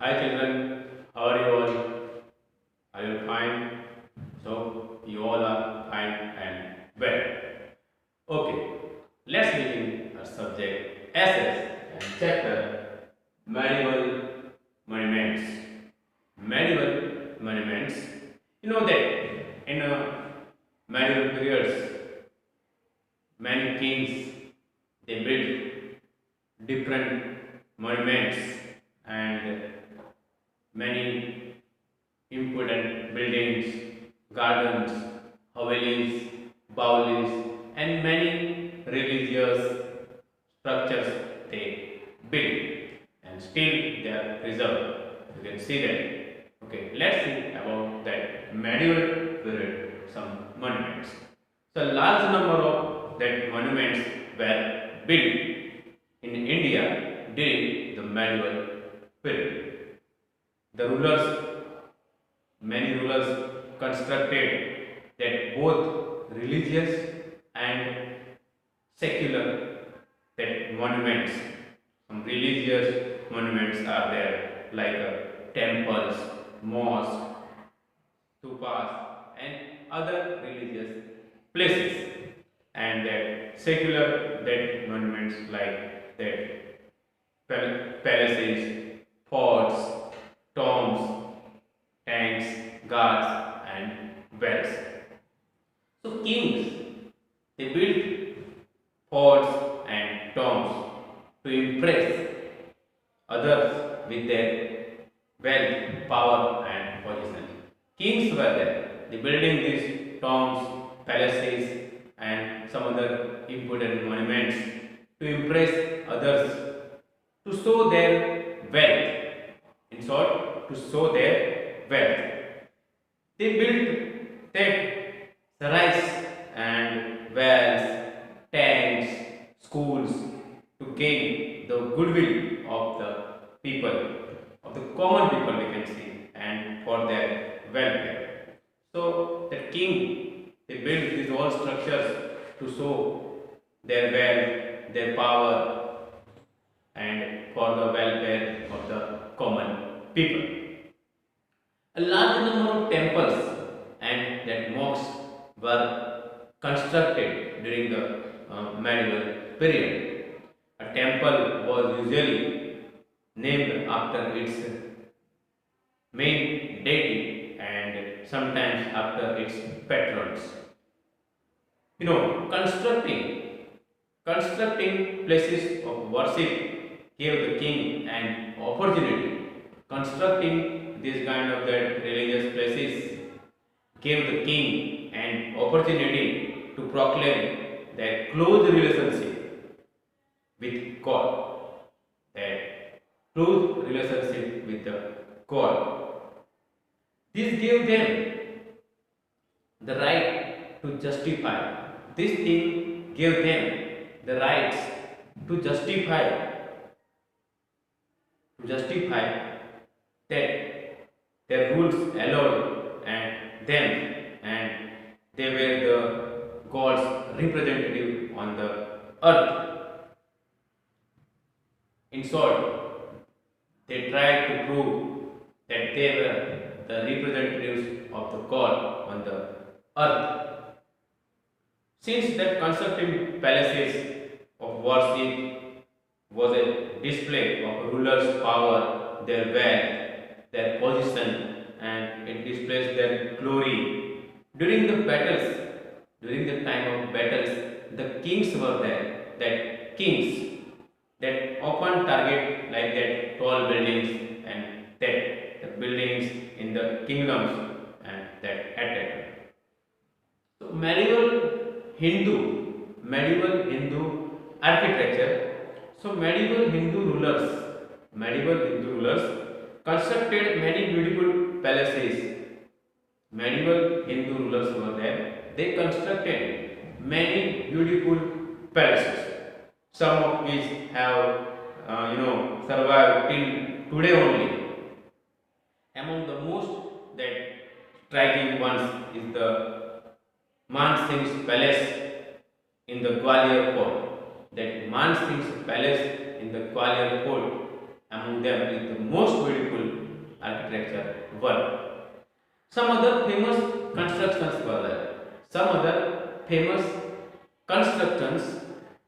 Hi children, how are you all? Are you fine? So you all are fine and well. Okay, let's begin our subject SS and chapter medieval monuments. Medieval monuments. You know that in medieval periods, many kings they built different monuments and many important buildings, gardens, havelis, baulis, and many religious structures they built, and still they are preserved. You can see that. Okay, let's see about that medieval period, some monuments. So, large number of that monuments were built in India during the medieval period. The rulers Many rulers constructed that both religious and secular that monuments. Some religious monuments are there like temples, mosques, stupas, and other religious places. And that secular that monuments like that palaces, forts, tombs, tanks, guards, and wells. So kings they built forts and tombs to impress others with their wealth, power, and position. Kings were there, they building these tombs, palaces, and some other important monuments to impress others, to show their wealth. In short, to show their wealth. They built that sarais and wells, tanks, schools to gain the goodwill of the people, of the common people we can see, and for their welfare. So the king they built these all structures to show their wealth, their power, and for the welfare of the common people. A large number of temples and that mosques were constructed during the medieval period. A temple was usually named after its main deity and sometimes after its patrons. You know, constructing places of worship gave the king an opportunity. Constructing this kind of that religious places gave the king an opportunity to proclaim their close relationship with God. That close relationship with the God. This gave them the right to justify. This thing gave them the rights to justify that their rules allowed and them, and they were the God's representative on the earth. In short, they tried to prove that they were the representatives of the God on the earth. Since that constructing palaces of worship was a display of rulers' power, their wealth, their position, and it displays their glory. During the battles, during the time of battles, the kings were there. That kings that often target like that tall buildings and that the buildings in the kingdoms and that attack. So medieval Hindu architecture. So medieval Hindu rulers constructed many beautiful palaces. Medieval Hindu rulers were there. They constructed many beautiful palaces. Some of which have survived till today only. Among the most that striking ones is the Man Singh's palace in the Gwalior fort. That Man Singh's palace in the Gwalior fort Among them is the most beautiful architecture work. Some other famous constructions were there. Some other famous constructions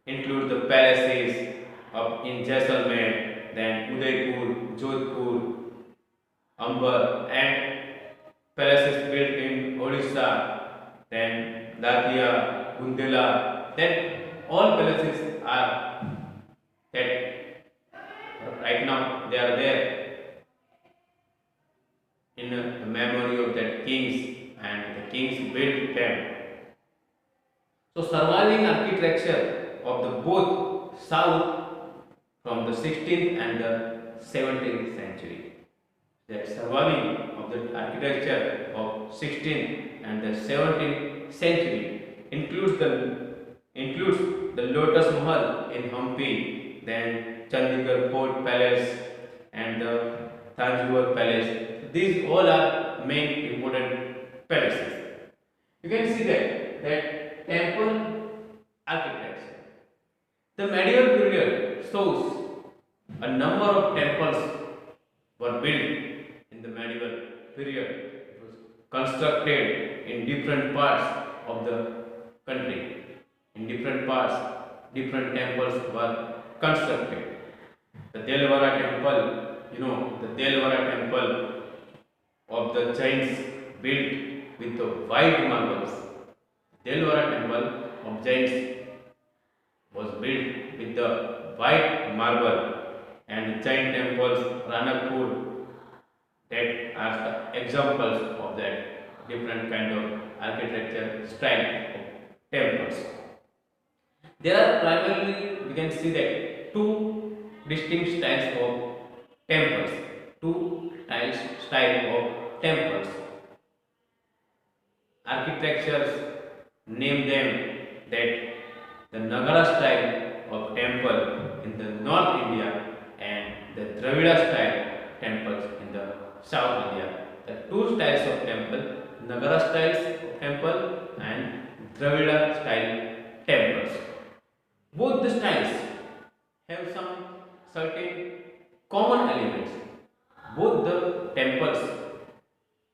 include the palaces of in Jaisalmer, then Udaipur, Jodhpur, Amber, and palaces built in Odisha, then Datia, Bundela, then all palaces are that right now they are there in the memory of that kings, and the kings built them. So surviving architecture of the both south from the 16th and the 17th century. The surviving of the architecture of 16th and the 17th century includes the Lotus Mahal in Hampi, then Chandigarh Fort Palace and the Tanjore Palace. These all are main important palaces. You can see that temple architecture. The medieval period shows a number of temples were built in the medieval period. It was constructed in different parts of the country. In different parts, different temples were constructed. The Delvara temple, the Delvara temple of the Jains built with the white marbles. Delvara temple of Jains was built with the white marble, and Jain temples, Ranakpur, that are the examples of that different kind of architecture style of temples. There are primarily, we can see that two distinct styles of temples, two style of temples. Architectures name them that the Nagara style of temple in the North India and the Dravida style temples in the South India. The two styles of temple, Nagara styles of temple and Dravida style temples. Both the styles have some certain common elements. Both the temples,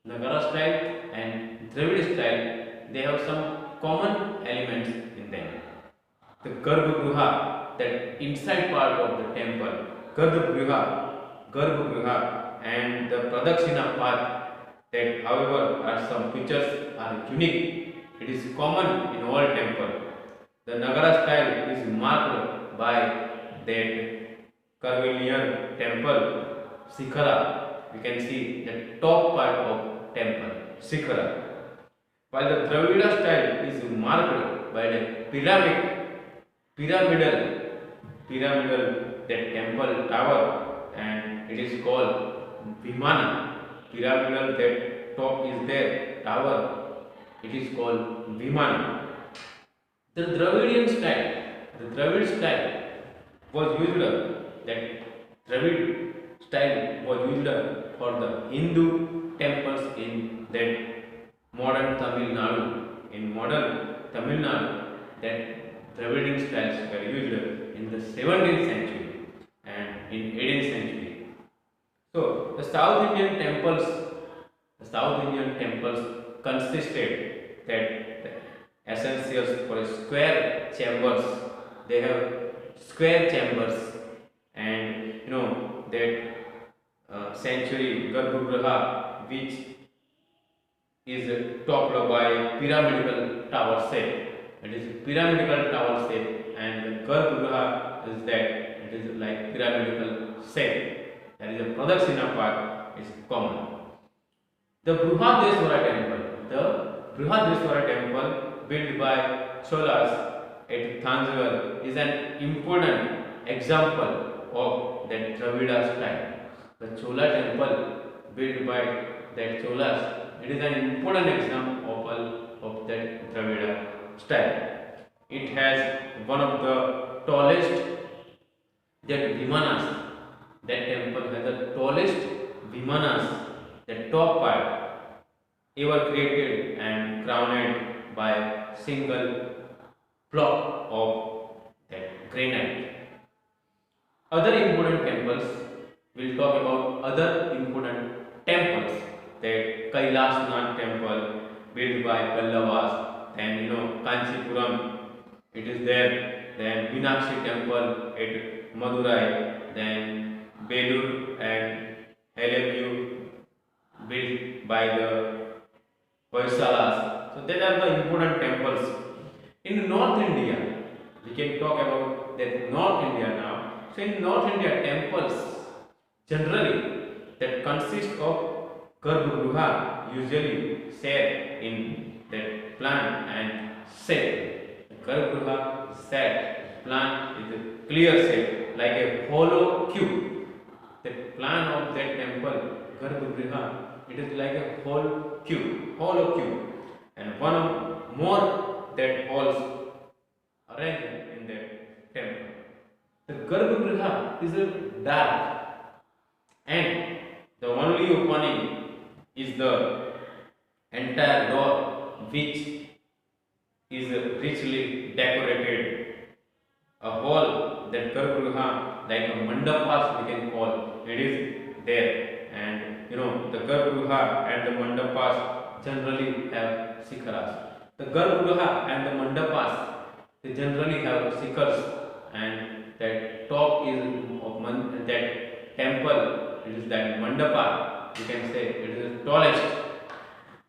Nagara style and Dravida style, they have some common elements in them. The Garbhagriha, that inside part of the temple, Garbhagriha and the Pradakshina path, that however are some features are unique. It is common in all temples. The Nagara style is marked by that curvilinear temple, Sikhara. We can see the top part of temple, Sikhara. While the Dravida style is marked by the pyramidal that temple tower, and it is called Vimana. Pyramidal that top is there, tower, it is called Vimana. The Dravidian style was used, that Dravid style was used for the Hindu temples in that modern Tamil Nadu. In modern Tamil Nadu, that Dravidian styles were used in the 17th century and in 18th century. So the South Indian temples consisted that the essentials for square chambers. They have square chambers, and that sanctuary Garbhagriha, which is topped by pyramidal tower shape. It is pyramidal tower shape, and the Garbhagriha is that it is like pyramidal shape. There is a Pradakshina path is common. The Brihadeshwara temple built by Cholas at Tanjore is an important example of that Dravida style. The Chola temple built by that Cholas, it is an important example of that Dravida style. It has one of the tallest that Vimanas. That temple has the tallest Vimanas, the top part ever created and crowned by single block of that granite. Other important temples we'll talk about other important temples. That Kailasnath temple built by Pallavas, then Kanchipuram, it is there. Then Meenakshi temple at Madurai, then Belur and Helemu built by the Hoysalas. So these are the important temples. In North India, we can talk about that North India now. So in North India, temples generally that consist of Garbhagriha usually set in that plan and set. Garbhagriha set plan is a clear set like a hollow cube. The plan of that temple, Garbhagriha, it is like a hollow cube, and one of more that halls arranged in that temple. The Garbhagriha is a dark, and the only opening is the entire door, which is richly decorated. A hall that Garbhagriha, like a mandapas we can call, it is there, and the Garbhagriha and the mandapas generally have sikharas. The Garbhagriha and the mandapas, they generally have sikhars, and that top is of that temple, it is that mandapa, you can say it is the tallest.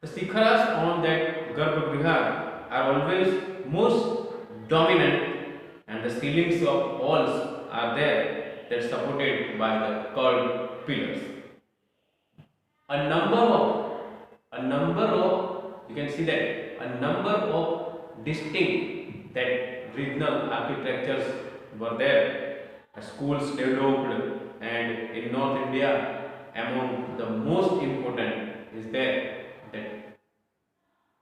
The sikharas on that Garbhagriha are always most dominant, and the ceilings of walls are there that supported by the curved pillars. A number of you can see that a number of distinct that regional architectures were there. Schools developed, and in North India, among the most important is there that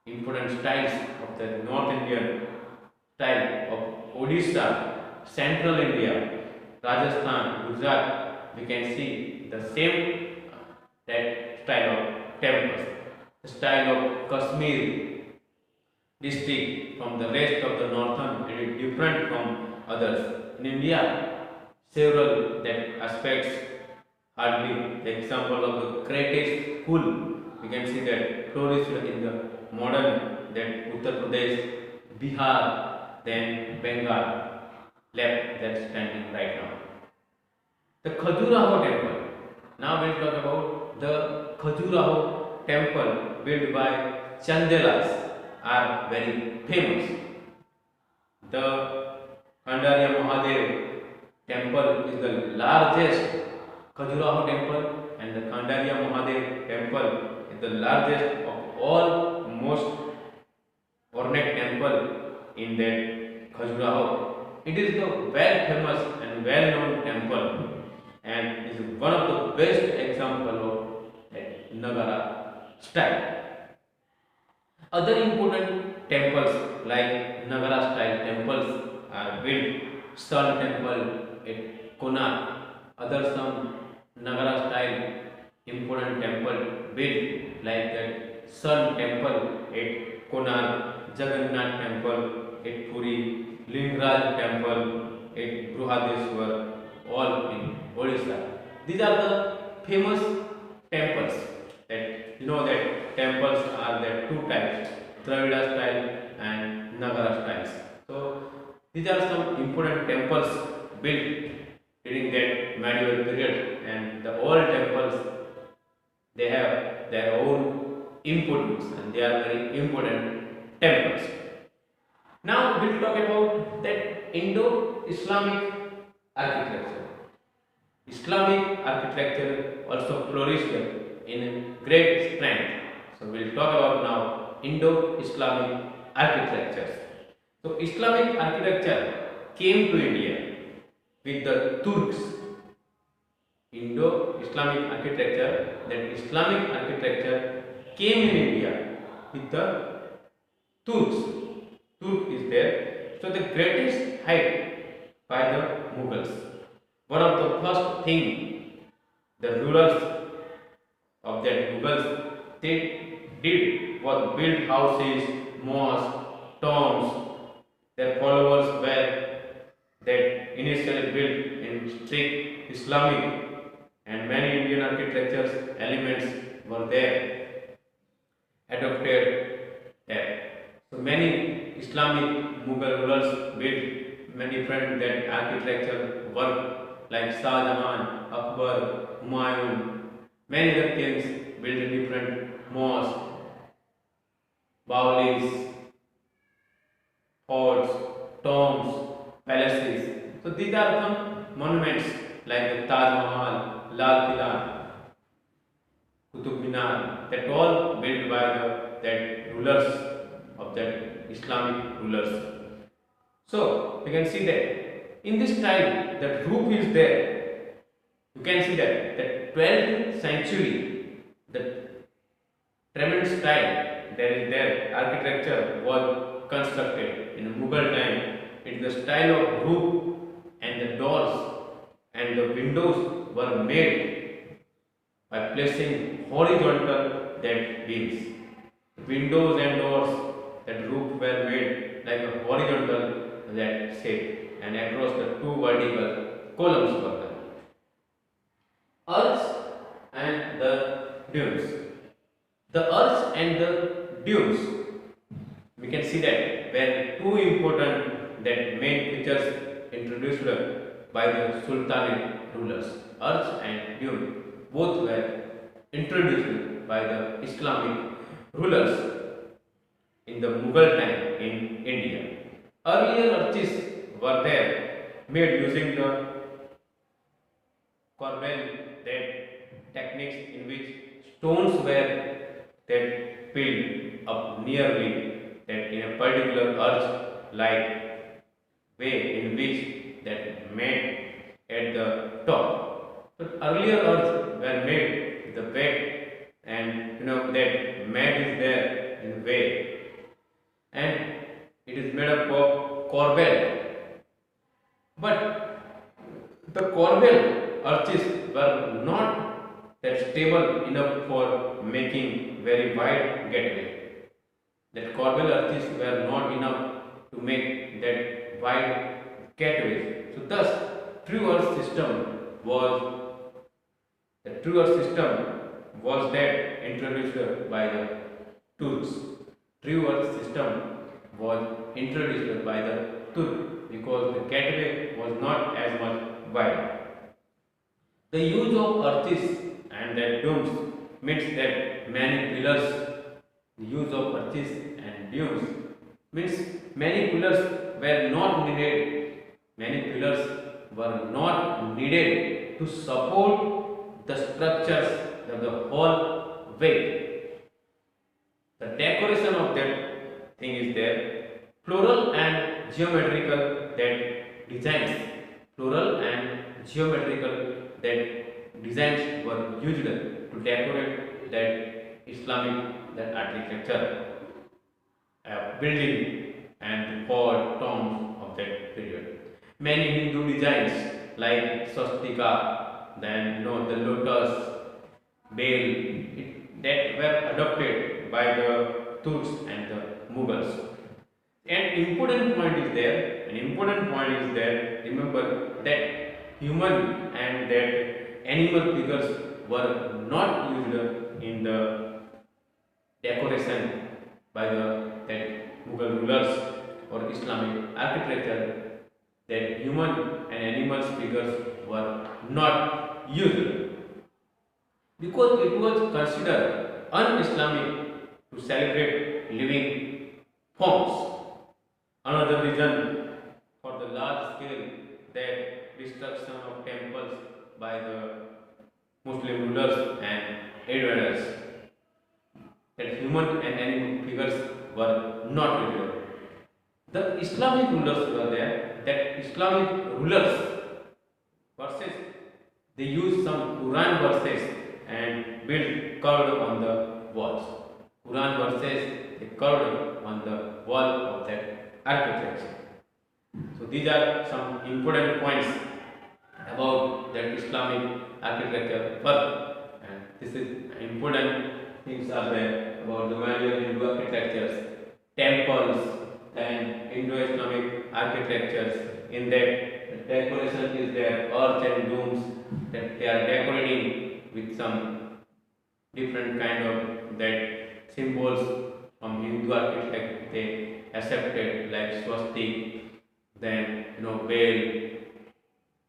important styles of the North Indian style of Odisha, Central India, Rajasthan, Gujarat. We can see the same that style of temples. The style of Kashmir district from the rest of the northern, it is different from others. In India, several that aspects hardly the example of the greatest school we can see that flourished in the modern that Uttar Pradesh, Bihar, then Bengal left that standing right now. The Khajuraho temple. Now we'll talk about the Khajuraho temple built by Chandelas are very famous. The Khandaria Mahadev temple is the largest Khajuraho temple, and the Khandaria Mahadev temple is the largest of all most ornate temple in that Khajuraho. It is the well famous and well known temple, and is one of the best example of Nagara style. Other important temples like Nagara style temples are built. Sun temple at Konark, other some Nagara style important temple built like that Sun temple at Konark, Jagannath temple at Puri, Lingaraj temple at Brihadeshwar, all in Odisha. These are the famous temples that that temples are there two types, Dravida style and Nagara styles. So these are some important temples built during that medieval period, and the old temples they have their own importance and they are very important temples. Now we'll talk about that Indo-Islamic architecture. Islamic architecture also flourished in great strength. So we'll talk about now Indo-Islamic architectures. So Islamic architecture came to India with the Turks. Indo-Islamic architecture, that Islamic architecture came in India with the Turks. Turk is there. So the greatest height by the Mughals. One of the first thing the rulers of that Mughals they did was build houses, mosques, tombs. Their followers were that initially built in strict Islamic and many Indian architectures elements were there, adopted there. So many Islamic Mughal rulers built many different that architecture work like Shah Jahan, Akbar, Humayun. Many other kings built different mosques, bawlis, forts, tombs, palaces. So these are some monuments like the Taj Mahal, Lal Killa, Qutub Minar, that all built by that rulers of that Islamic rulers. So you can see that in this time that roof is there. You can see that the 12th century, the tremendous style that is there, architecture was constructed in the Mughal time. It is the style of roof and the doors and the windows were made by placing horizontal that beams. Windows and doors that roof were made like a horizontal that shape and across the two vertical columns were there. Earths and the dunes. The earths and the dunes, we can see that were two important that main features introduced by the Sultanate rulers. Earths and dune both were introduced by the Islamic rulers in the Mughal time in India. Earlier arches were there made using the corbel that techniques in which stones were that filled up nearly that in a particular arch like way in which that met at the top. So earlier arches were made with the bed and that mat is there in the way and it is made up of corbel. But the corbel arches were not that stable enough for making very wide gateway. That corbel arches were not enough to make that wide gateway. So thus true earth system was that introduced by the Turks. True earth system was introduced by the Turks because the gateway was not as much wide. The use of arches and their domes means that many pillars, the use of arches and domes means many pillars were not needed. Many pillars were not needed to support the structures of the whole way. The decoration of that thing is there. Floral and geometrical that designs. Floral and geometrical that designs were used to decorate that Islamic that architecture, building and fort tombs of that period. Many Hindu designs like swastika, then the lotus, bale, that were adopted by the Turks and the Mughals. An important point is there. Remember that human and that animal figures were not used in the decoration by the that Mughal rulers or Islamic architecture. That human and animal figures were not used because it was considered un-Islamic to celebrate living forms. Another reason for the large scale that destruction of temples by the Muslim rulers and invaders, that human and animal figures were not used. The Islamic rulers were there, that Islamic rulers verses, they used some Quran verses and built curved on the walls. Quran verses they curved on the wall of that architecture. So these are some important points about that Islamic architecture work, and this is important things are there about the major Hindu architectures, temples, then Indo-Islamic architectures. In that, decoration is their earth and domes that they are decorating with some different kind of that symbols from Hindu architect they accepted like swastik, then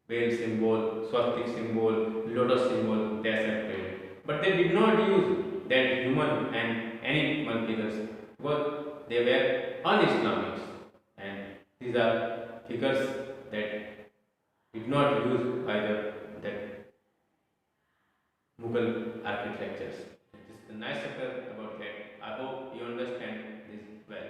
whale symbol, swastik symbol, lotus symbol they accepted. But they did not use that human and animal figures because they were un-Islamic, and these are figures that did not use by that Mughal architectures. This is a nice chapter about that. I hope you understand this well.